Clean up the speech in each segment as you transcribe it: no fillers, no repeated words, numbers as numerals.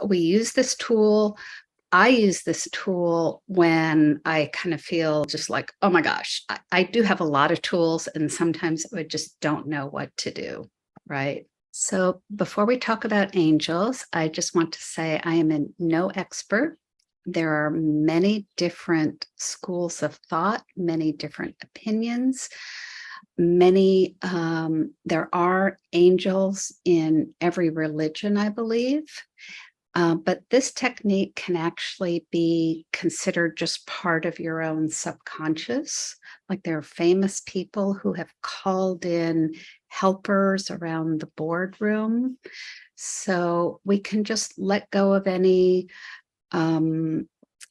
we use this tool. I use this tool when I kind of feel just like, oh my gosh, I do have a lot of tools, and sometimes I just don't know what to do. Right. So before we talk about angels, I just want to say I am no expert. There are many different schools of thought, many different opinions, there are angels in every religion, I believe. But this technique can actually be considered just part of your own subconscious. Like there are famous people who have called in helpers around the boardroom. So we can just let go of any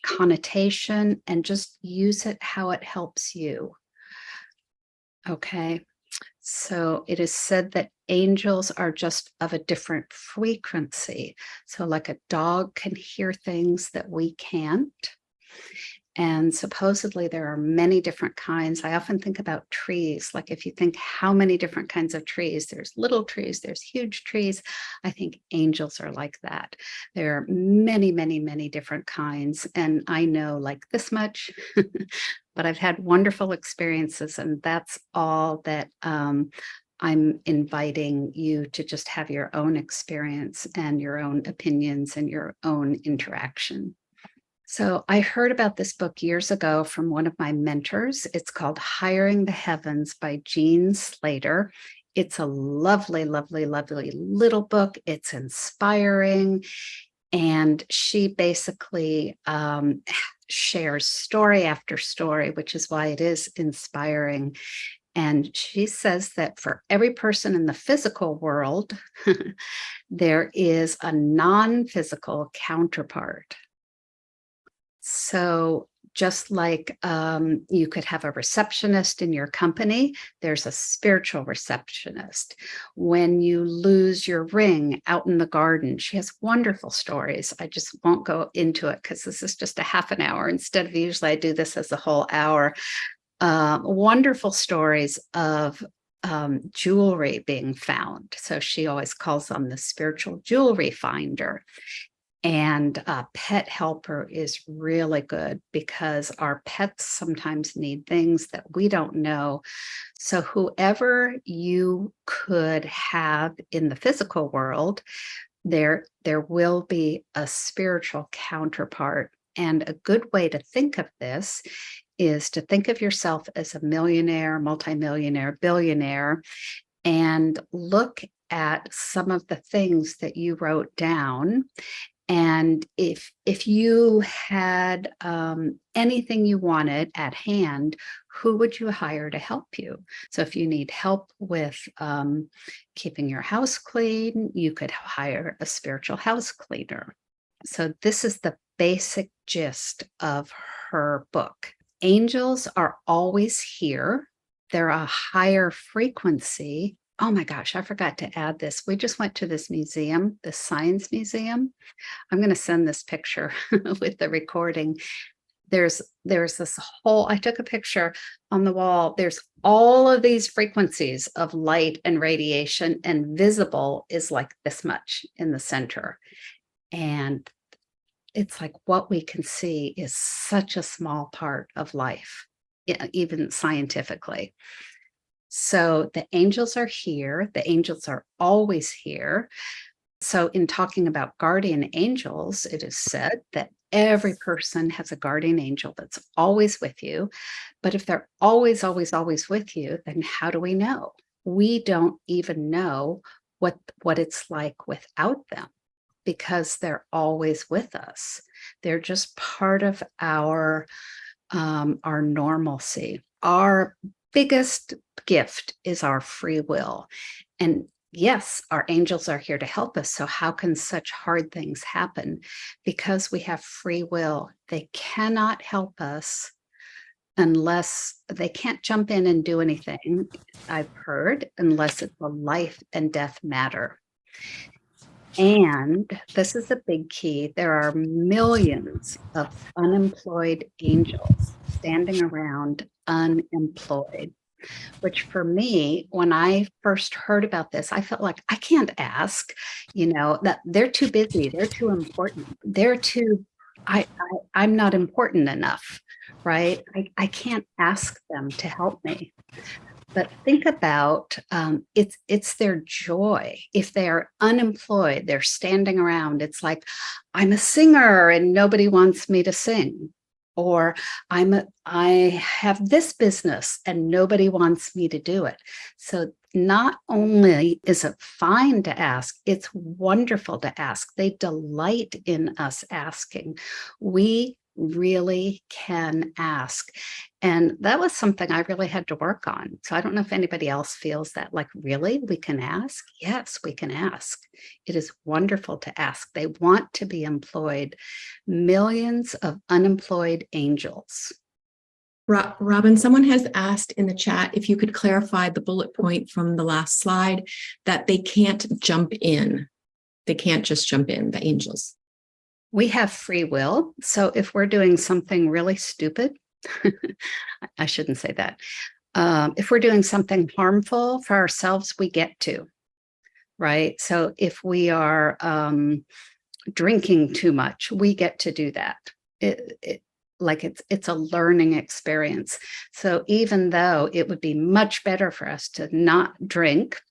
connotation and just use it how it helps you. Okay. So it is said that angels are just of a different frequency. So, like a dog can hear things that we can't. And supposedly there are many different kinds. I often think about trees. Like if you think how many different kinds of trees, there's little trees, there's huge trees. I think angels are like that. There are many, many, many different kinds. And I know like this much, but I've had wonderful experiences. And that's all that I'm inviting you to just have your own experience and your own opinions and your own interaction. So I heard about this book years ago from one of my mentors. It's called Hiring the Heavens by Jean Slater. It's a lovely, lovely, lovely little book. It's inspiring. And she basically shares story after story, which is why it is inspiring. And she says that for every person in the physical world, there is a non-physical counterpart. So just like you could have a receptionist in your company, there's a spiritual receptionist. When you lose your ring out in the garden, she has wonderful stories. I just won't go into it because this is just a half an hour. Instead of usually I do this as a whole hour. Wonderful stories of jewelry being found. So she always calls them the spiritual jewelry finder. And a pet helper is really good because our pets sometimes need things that we don't know. So whoever you could have in the physical world, there will be a spiritual counterpart. And a good way to think of this is to think of yourself as a millionaire, multimillionaire, billionaire, and look at some of the things that you wrote down. And if you had anything you wanted at hand, who would you hire to help you? So if you need help with keeping your house clean, you could hire a spiritual house cleaner. So this is the basic gist of her book. Angels are always here. They're a higher frequency. Oh my gosh, I forgot to add this. We just went to this museum, the Science Museum. I'm going to send this picture with the recording. There's this whole, I took a picture on the wall. There's all of these frequencies of light and radiation, and visible is like this much in the center. And it's like what we can see is such a small part of life, even scientifically. So the angels are here. The angels are always here. So in talking about guardian angels, it is said that every person has a guardian angel that's always with you. But if they're always, always, always with you, then how do we know? We don't even know what it's like without them, because they're always with us. They're just part of our normalcy. Our biggest gift is our free will. And yes, our angels are here to help us. So how can such hard things happen? Because we have free will. They cannot help us unless they can't jump in and do anything, I've heard, unless it's a life and death matter. And this is a big key. There are millions of unemployed angels standing around unemployed. which for me, when I first heard about this, I felt like I can't ask, that they're too busy, they're too important, they're too I'm not important enough, right? I can't ask them to help me. But think about, it's their joy. If they are unemployed, they're standing around, it's like, "I'm a singer and nobody wants me to sing," or, "I have this business and nobody wants me to do it." So, not only is it fine to ask, it's wonderful to ask. They delight in us asking. We really can ask. And that was something I really had to work on. So I don't know if anybody else feels that, like, really, we can ask? Yes, we can ask. It is wonderful to ask. They want to be employed. Millions of unemployed angels. Robin, someone has asked in the chat if you could clarify the bullet point from the last slide that they can't jump in. They can't just jump in, the angels. We have free will. So if we're doing something really stupid, I shouldn't say that. If we're doing something harmful for ourselves, we get to, right? So if we are drinking too much, we get to do that. Like it's a learning experience. So even though it would be much better for us to not drink,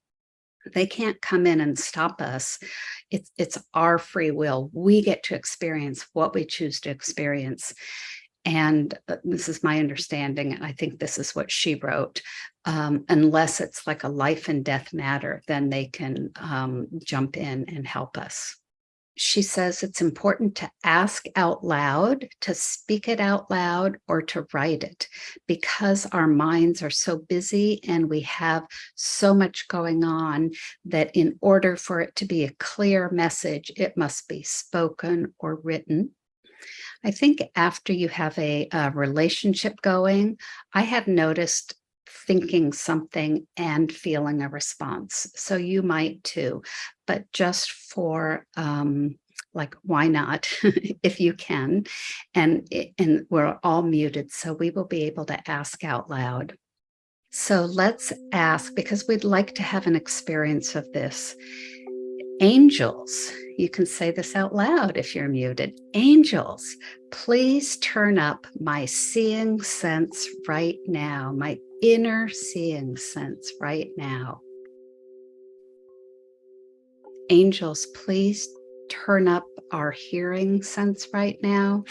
they can't come in and stop us. It's our free will. We get to experience what we choose to experience. And this is my understanding, and I think this is what she wrote. Unless it's like a life and death matter, then they can jump in and help us. She says it's important to ask out loud, to speak it out loud, or to write it, because our minds are so busy and we have so much going on that in order for it to be a clear message, it must be spoken or written. I think after you have a relationship going, I have noticed thinking something and feeling a response. So you might too, but just for like, why not if you can? And we're all muted, so we will be able to ask out loud. So let's ask, because we'd like to have an experience of this. Angels, you can say this out loud if you're muted. Angels, please turn up my seeing sense right now, my inner seeing sense right now. Angels, please turn up our hearing sense right now.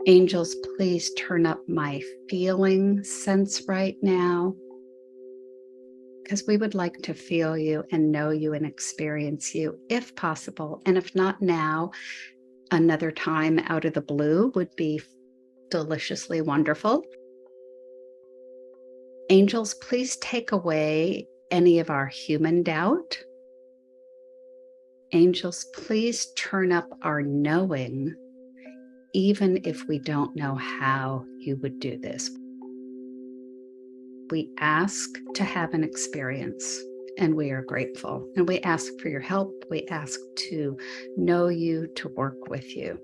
Angels, please turn up my feeling sense right now, because we would like to feel you and know you and experience you if possible. And if not now, another time out of the blue would be deliciously wonderful. Angels, please take away any of our human doubt. Angels, please turn up our knowing, even if we don't know how you would do this. We ask to have an experience, and we are grateful. And we ask for your help. We ask to know you, to work with you.